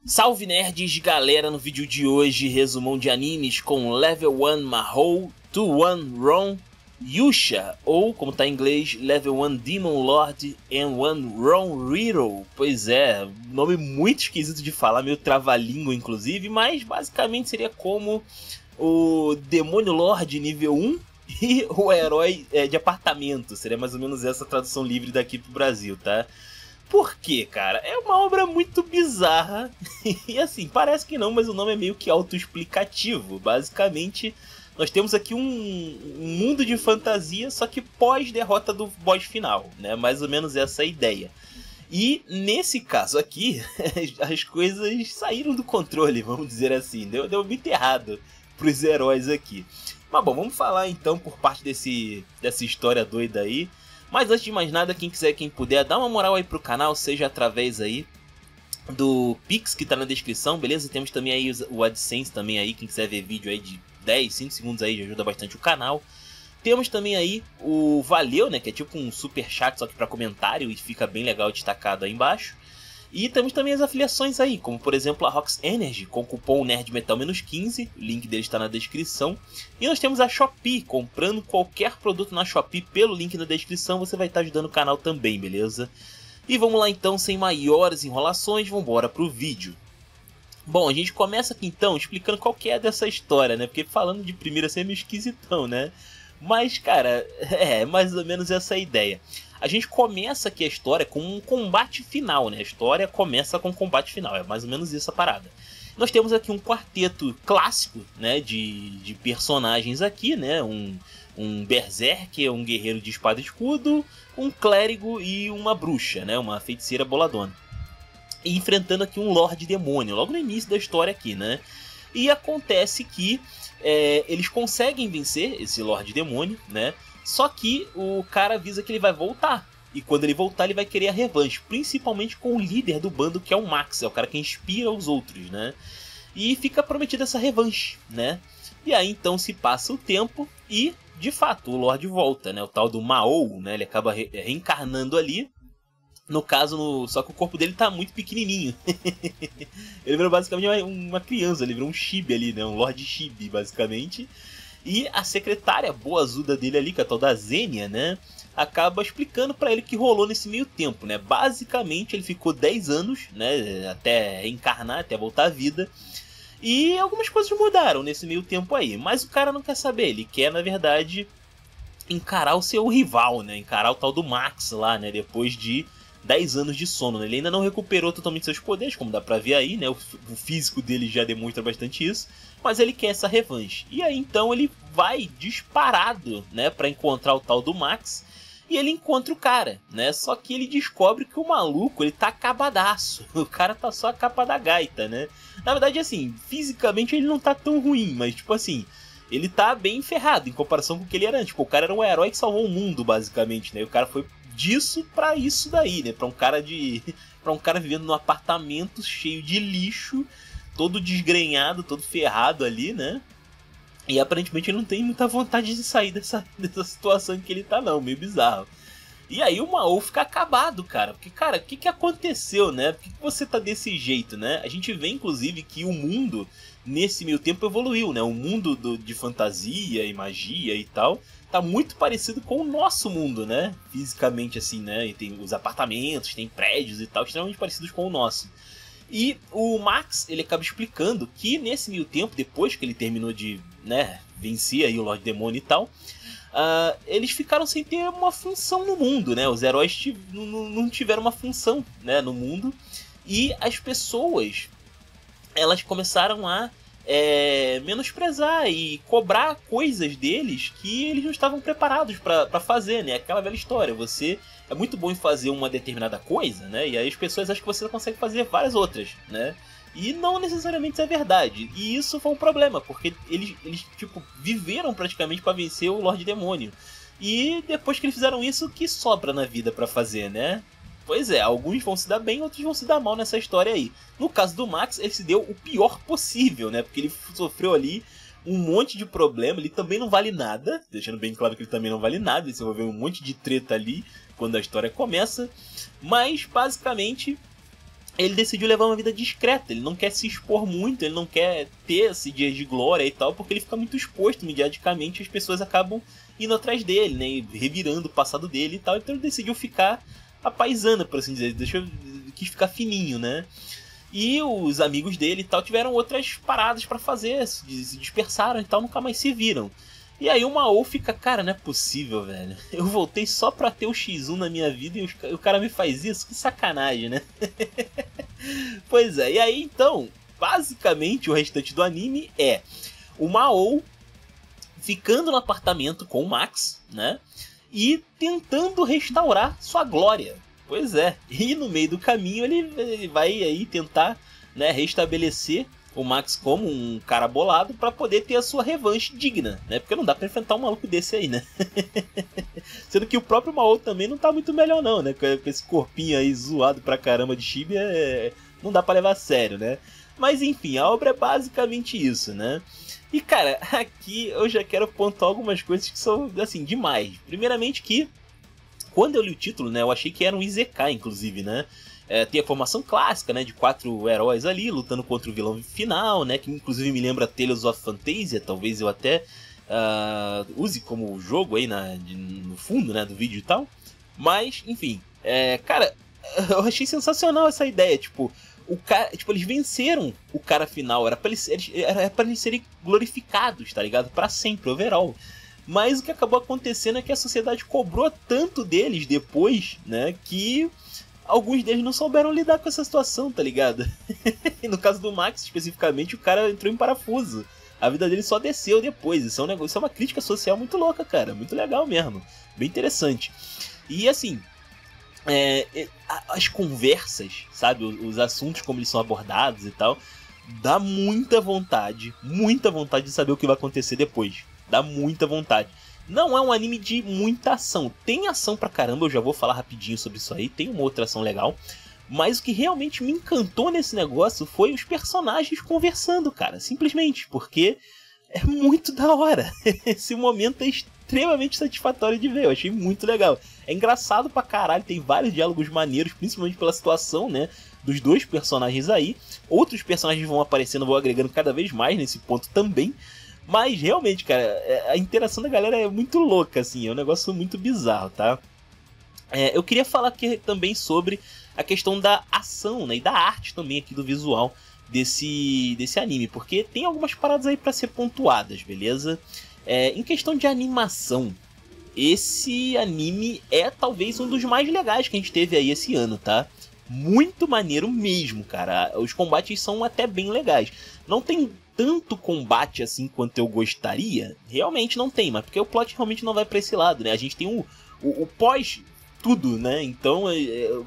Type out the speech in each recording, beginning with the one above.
Salve nerds, galera, no vídeo de hoje resumão de animes com Level 1 Mahou, 2-1 Ron, Yusha, ou como tá em inglês, Level 1 Demon Lord and 1 Ron Riddle. Pois é, nome muito esquisito de falar, meio trava-língua inclusive, mas basicamente seria como o Demônio Lord nível 1 e o herói de apartamento. Seria mais ou menos essa tradução livre daqui pro Brasil, tá? Por quê, cara? É uma obra muito bizarra. E assim, parece que não, mas o nome é meio que autoexplicativo. Basicamente, nós temos aqui um mundo de fantasia, só que pós-derrota do boss final, né? Mais ou menos essa é a ideia. E nesse caso aqui, as coisas saíram do controle, vamos dizer assim. Deu muito errado pros heróis aqui. Mas bom, vamos falar então por parte dessa história doida aí. Mas antes de mais nada, quem quiser, quem puder, dá uma moral aí pro canal, seja através aí do Pix que tá na descrição, beleza? Temos também aí o AdSense também aí, quem quiser ver vídeo aí de 10, 5 segundos aí, já ajuda bastante o canal. Temos também aí o Valeu, né, que é tipo um super chat, só que pra comentário, e fica bem legal destacado aí embaixo. E temos também as afiliações aí, como por exemplo a Rox Energy, com o cupom NerdMetal-15, o link dele está na descrição. E nós temos a Shopee, comprando qualquer produto na Shopee pelo link na descrição, você vai estar ajudando o canal também, beleza? E vamos lá então, sem maiores enrolações, vamos embora pro vídeo. Bom, a gente começa aqui então explicando qual que é dessa história, né? Porque falando de primeira assim é meio esquisitão, né? Mas, cara, é mais ou menos essa a ideia. A gente começa aqui a história com um combate final, né? A história começa com um combate final, é mais ou menos isso a parada. Nós temos aqui um quarteto clássico, né? De personagens aqui, né? Um berserker, um guerreiro de espada e escudo, um clérigo e uma bruxa, né? Uma feiticeira boladona. E enfrentando aqui um Lorde Demônio, logo no início da história aqui, né? E acontece que eles conseguem vencer esse Lorde Demônio, né? Só que o cara avisa que ele vai voltar. E quando ele voltar, ele vai querer a revanche. Principalmente com o líder do bando, que é o Max. É o cara que inspira os outros, né? E fica prometida essa revanche, né? E aí então se passa o tempo e, de fato, o Lorde volta, né? O tal do Mahou, né? Ele acaba reencarnando ali. No caso, só que o corpo dele tá muito pequenininho. Ele virou basicamente uma criança, ele virou um chibi ali, né? Um Lorde Chibi, basicamente. E a secretária boazuda dele ali, que é a tal da Zenia, né? Acaba explicando pra ele o que rolou nesse meio tempo, né? Basicamente, ele ficou 10 anos, né? Até reencarnar, até voltar à vida. E algumas coisas mudaram nesse meio tempo aí. Mas o cara não quer saber, ele quer, na verdade, encarar o seu rival, né? Encarar o tal do Max lá, né? Depois de 10 anos de sono, né? Ele ainda não recuperou totalmente seus poderes, como dá pra ver aí, né? O físico dele já demonstra bastante isso, mas ele quer essa revanche. E aí então ele vai disparado, né, pra encontrar o tal do Max, e ele encontra o cara, né? Só que ele descobre que o maluco, ele tá acabadaço. O cara tá só a capa da gaita, né? Na verdade, assim, fisicamente ele não tá tão ruim, mas tipo assim, ele tá bem ferrado em comparação com o que ele era antes. Tipo, o cara era um herói que salvou o mundo, basicamente, né? E o cara foi disso pra isso daí, né? Pra um cara vivendo num apartamento cheio de lixo, todo desgrenhado, todo ferrado ali, né? E aparentemente ele não tem muita vontade de sair dessa situação em que ele tá não, meio bizarro. E aí o Mahou fica acabado, cara. Porque, cara, o que aconteceu, né? Por que você tá desse jeito, né? A gente vê, inclusive, que o mundo, nesse meio tempo, evoluiu, né? O mundo de fantasia e magia e tal tá muito parecido com o nosso mundo, né? Fisicamente, assim, né? E tem os apartamentos, tem prédios e tal, extremamente parecidos com o nosso. E o Max, ele acaba explicando que nesse meio tempo, depois que ele terminou de, né, vencer aí o Lorde Demônio e tal, eles ficaram sem ter uma função no mundo, né? Os heróis não tiveram uma função, né, no mundo. E as pessoas, elas começaram a menosprezar e cobrar coisas deles que eles não estavam preparados pra fazer, né? Aquela velha história, você é muito bom em fazer uma determinada coisa, né? E aí as pessoas acham que você consegue fazer várias outras, né? E não necessariamente isso é verdade. E isso foi um problema, porque eles tipo, viveram praticamente pra vencer o Lorde Demônio. E depois que eles fizeram isso, o que sobra na vida pra fazer, né? Pois é, alguns vão se dar bem, outros vão se dar mal nessa história aí. No caso do Max, ele se deu o pior possível, né? Porque ele sofreu ali um monte de problema, ele também não vale nada, deixando bem claro que ele também não vale nada, ele se envolveu um monte de treta ali quando a história começa. Mas, basicamente, ele decidiu levar uma vida discreta, ele não quer se expor muito, ele não quer ter esse dia de glória e tal, porque ele fica muito exposto mediaticamente e as pessoas acabam indo atrás dele, né, e revirando o passado dele e tal, então ele decidiu ficar a paisana, por assim dizer, quis ficar fininho, né. E os amigos dele e tal tiveram outras paradas pra fazer, se dispersaram e tal, nunca mais se viram. E aí o Mao fica, cara, não é possível, velho. Eu voltei só pra ter o X1 na minha vida e o cara me faz isso? Que sacanagem, né? Pois é, e aí então, basicamente o restante do anime é o Mao ficando no apartamento com o Max, né? E tentando restaurar sua glória. Pois é, e no meio do caminho ele vai aí tentar, né, restabelecer o Max como um cara bolado pra poder ter a sua revanche digna, né? Porque não dá pra enfrentar um maluco desse aí, né? Sendo que o próprio Mao também não tá muito melhor não, né? Com esse corpinho aí zoado pra caramba de chibi, não dá pra levar a sério, né? Mas enfim, a obra é basicamente isso, né? E cara, aqui eu já quero pontuar algumas coisas que são, assim, demais. Primeiramente que, quando eu li o título, né, eu achei que era um Isekai, inclusive, né? Tem a formação clássica, né, de 4 heróis ali, lutando contra o vilão final, né, que inclusive me lembra Tales of Phantasia, talvez eu até use como jogo aí no fundo, né, do vídeo e tal. Mas, enfim, cara, eu achei sensacional essa ideia, tipo, eles venceram o cara final, era pra eles serem glorificados, tá ligado? Pra sempre, overall. Mas o que acabou acontecendo é que a sociedade cobrou tanto deles depois, né, que alguns deles não souberam lidar com essa situação, tá ligado? E no caso do Max, especificamente, o cara entrou em parafuso. A vida dele só desceu depois. Isso é uma crítica social muito louca, cara. Muito legal mesmo. Bem interessante. E assim, as conversas, sabe? Os assuntos como eles são abordados e tal, dá muita vontade de saber o que vai acontecer depois. Dá muita vontade. Não é um anime de muita ação. Tem ação pra caramba, eu já vou falar rapidinho sobre isso aí. Tem uma outra ação legal. Mas o que realmente me encantou nesse negócio foi os personagens conversando, cara. Simplesmente, porque é muito da hora. Esse momento é extremamente satisfatório de ver. Eu achei muito legal. É engraçado pra caralho, tem vários diálogos maneiros, principalmente pela situação, né, dos dois personagens aí. Outros personagens vão aparecendo, vão agregando cada vez mais nesse ponto também. Mas realmente, cara, a interação da galera é muito louca, assim, é um negócio muito bizarro, tá? Eu queria falar aqui também sobre a questão da ação, né, e da arte também aqui do visual desse anime, porque tem algumas paradas aí pra ser pontuadas, beleza? Em questão de animação, esse anime é talvez um dos mais legais que a gente teve aí esse ano, tá? Muito maneiro mesmo, cara. Os combates são até bem legais. Não tem tanto combate assim quanto eu gostaria, realmente não tem, mas porque o plot realmente não vai pra esse lado, né? A gente tem o pós tudo, né? Então,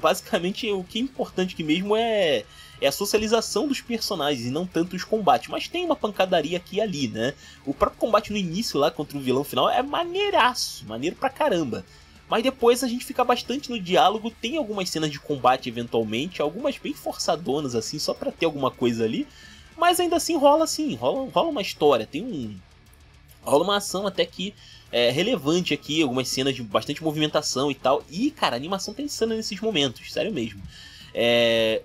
basicamente, o que é importante aqui mesmo é a socialização dos personagens e não tanto os combates. Mas tem uma pancadaria aqui e ali, né? O próprio combate no início lá contra o vilão final é maneiraço, maneiro pra caramba. Mas depois a gente fica bastante no diálogo, tem algumas cenas de combate eventualmente, algumas bem forçadonas assim, só pra ter alguma coisa ali. Mas ainda assim rola uma história, rola uma ação até que relevante aqui, algumas cenas de bastante movimentação e tal. E, cara, a animação tá insana nesses momentos, sério mesmo.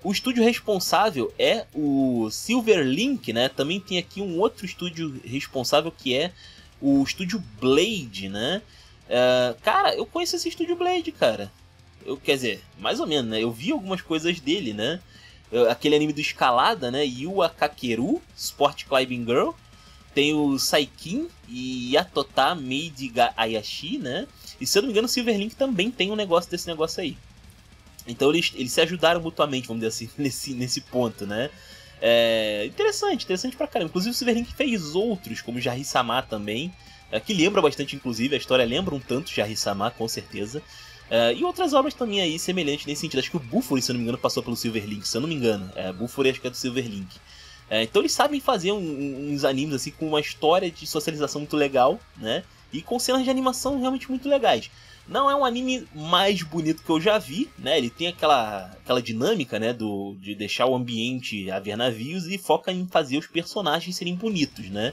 O estúdio responsável é o Silverlink, né? Também tem aqui um outro estúdio responsável que é o estúdio Blade, né? Cara, eu conheço esse estúdio Blade, cara. Quer dizer, mais ou menos, né? Eu vi algumas coisas dele, né? Aquele anime do Escalada, né? Yua Kakeru, Sport Climbing Girl. Tem o Saikin e Yatota Made ga Ayashi, né? E se eu não me engano, o Silverlink também tem um negócio desse negócio aí. Então eles se ajudaram mutuamente, vamos dizer assim, nesse ponto, né? Interessante pra caramba. Inclusive o Silverlink fez outros, como Jarry-sama também. Que lembra bastante, inclusive, a história lembra um tanto Jarry-sama, com certeza. E outras obras também aí semelhantes nesse sentido. Acho que o Bufuri, se eu não me engano, passou pelo Silverlink, se eu não me engano. Bufuri acho que é do Silverlink. Então eles sabem fazer uns animes assim com uma história de socialização muito legal, né? E com cenas de animação realmente muito legais. Não é um anime mais bonito que eu já vi, né? Ele tem aquela dinâmica, né? De deixar o ambiente a ver navios e foca em fazer os personagens serem bonitos, né?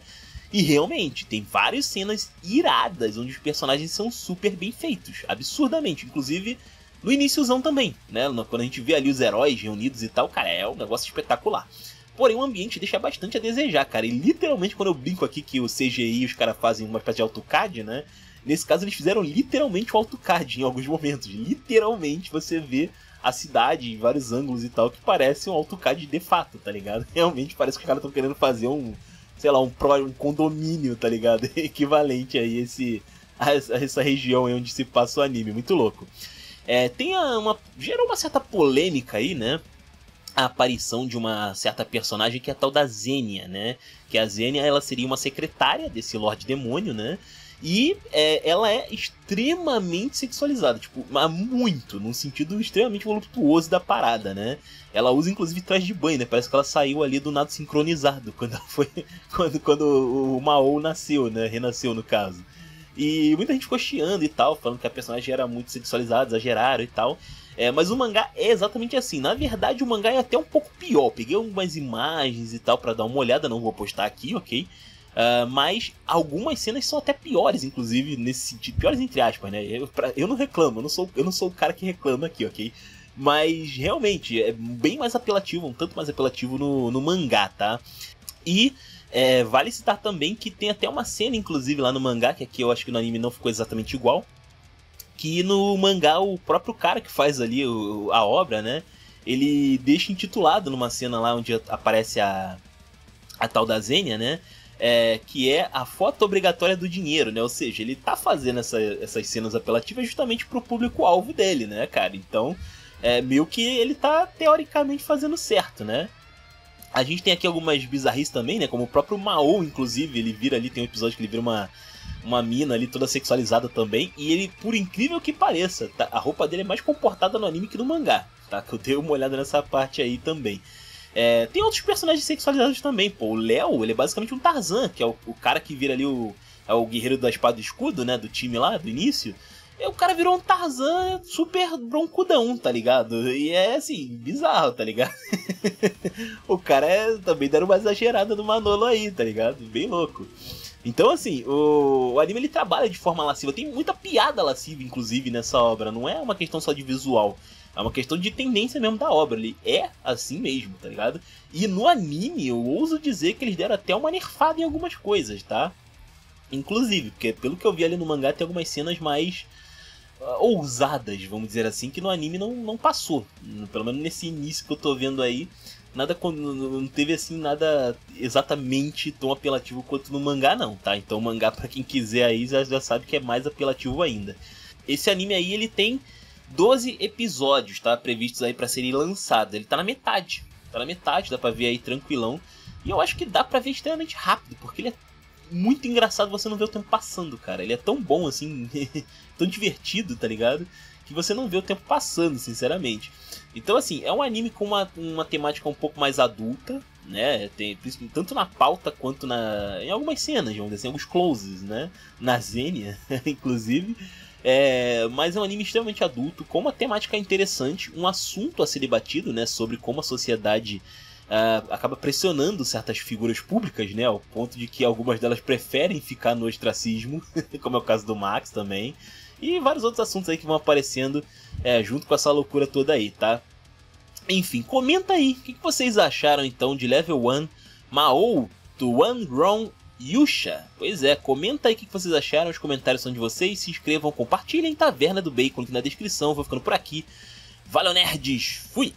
E realmente, tem várias cenas iradas onde os personagens são super bem feitos, absurdamente. Inclusive, no iníciozão também, né? Quando a gente vê ali os heróis reunidos e tal, cara, é um negócio espetacular. Porém, o ambiente deixa bastante a desejar, cara. E literalmente, quando eu brinco aqui que o CGI os caras fazem uma espécie de AutoCAD, né? Nesse caso, eles fizeram literalmente o AutoCAD em alguns momentos. Literalmente, você vê a cidade em vários ângulos e tal, que parece um AutoCAD de fato, tá ligado? Realmente parece que os caras estão querendo fazer sei lá, um condomínio, tá ligado? Equivalente aí a essa região aí onde se passa o anime. Muito louco. Gerou uma certa polêmica aí, né? A aparição de uma certa personagem que é a tal da Zenia, né? Que a Zenia, ela seria uma secretária desse Lorde Demônio, né? E ela é extremamente sexualizada, tipo, muito, num sentido extremamente voluptuoso da parada, né? Ela usa inclusive traje de banho, né? Parece que ela saiu ali do nada sincronizado quando ela foi quando o Mao nasceu, né? Renasceu no caso. E muita gente ficou chiando e tal, falando que a personagem era muito sexualizada, exageraram e tal. Mas o mangá é exatamente assim. Na verdade, o mangá é até um pouco pior. Peguei algumas imagens e tal pra dar uma olhada, não vou postar aqui, ok? Mas algumas cenas são até piores, inclusive, nesse sentido. Piores entre aspas, né? Eu não reclamo, eu não sou o cara que reclama aqui, ok? Mas realmente é bem mais apelativo, um tanto mais apelativo no mangá, tá? E vale citar também que tem até uma cena, inclusive, lá no mangá, que aqui eu acho que no anime não ficou exatamente igual. Que no mangá o próprio cara que faz ali a obra, né? Ele deixa intitulado numa cena lá onde aparece a tal da Zenia, né? Que é a foto obrigatória do dinheiro, né? Ou seja, ele tá fazendo essas cenas apelativas justamente pro público-alvo dele, né, cara? Então, meio que ele tá teoricamente fazendo certo, né? A gente tem aqui algumas bizarrices também, né? Como o próprio Mao, inclusive, ele vira ali, tem um episódio que ele vira uma mina ali toda sexualizada também. E ele, por incrível que pareça, tá? A roupa dele é mais comportada no anime que no mangá, tá? Que eu dei uma olhada nessa parte aí também. Tem outros personagens sexualizados também, pô. O Léo, ele é basicamente um Tarzan, que é o cara que vira ali o guerreiro da espada e escudo, né? Do time lá, do início. E o cara virou um Tarzan super broncudão, tá ligado? E é assim, bizarro, tá ligado? O cara também deram uma exagerada no Manolo aí, tá ligado? Bem louco. Então, assim, o anime ele trabalha de forma lasciva. Tem muita piada lasciva, inclusive, nessa obra. Não é uma questão só de visual. É uma questão de tendência mesmo da obra. Ele é assim mesmo, tá ligado? E no anime, eu ouso dizer que eles deram até uma nerfada em algumas coisas, tá? Inclusive, porque pelo que eu vi ali no mangá, tem algumas cenas mais ousadas, vamos dizer assim, que no anime não passou. Pelo menos nesse início que eu tô vendo aí. Não teve assim nada exatamente tão apelativo quanto no mangá não, tá? Então o mangá, pra quem quiser aí, já sabe que é mais apelativo ainda. Esse anime aí, ele tem 12 episódios, tá? Previstos aí pra serem lançados. Ele tá na metade, dá pra ver aí tranquilão. E eu acho que dá pra ver extremamente rápido, porque ele é muito engraçado, você não vê o tempo passando, cara. Ele é tão bom assim, tão divertido, tá ligado? Que você não vê o tempo passando, sinceramente. Então, assim, é um anime com uma temática um pouco mais adulta, né? Tem, tanto na pauta quanto em algumas cenas, vamos dizer assim, alguns closes, né? Na Zenia, inclusive. Mas é um anime extremamente adulto, com uma temática interessante, um assunto a ser debatido, né? Sobre como a sociedade acaba pressionando certas figuras públicas, né? Ao ponto de que algumas delas preferem ficar no ostracismo, como é o caso do Max também. E vários outros assuntos aí que vão aparecendo junto com essa loucura toda aí, tá? Enfim, comenta aí, o que vocês acharam então de Level 1 Mao to One Wrong Yusha? Pois é, comenta aí o que vocês acharam, os comentários são de vocês, se inscrevam, compartilhem Taverna do Bacon aqui na descrição, vou ficando por aqui. Valeu, nerds, fui!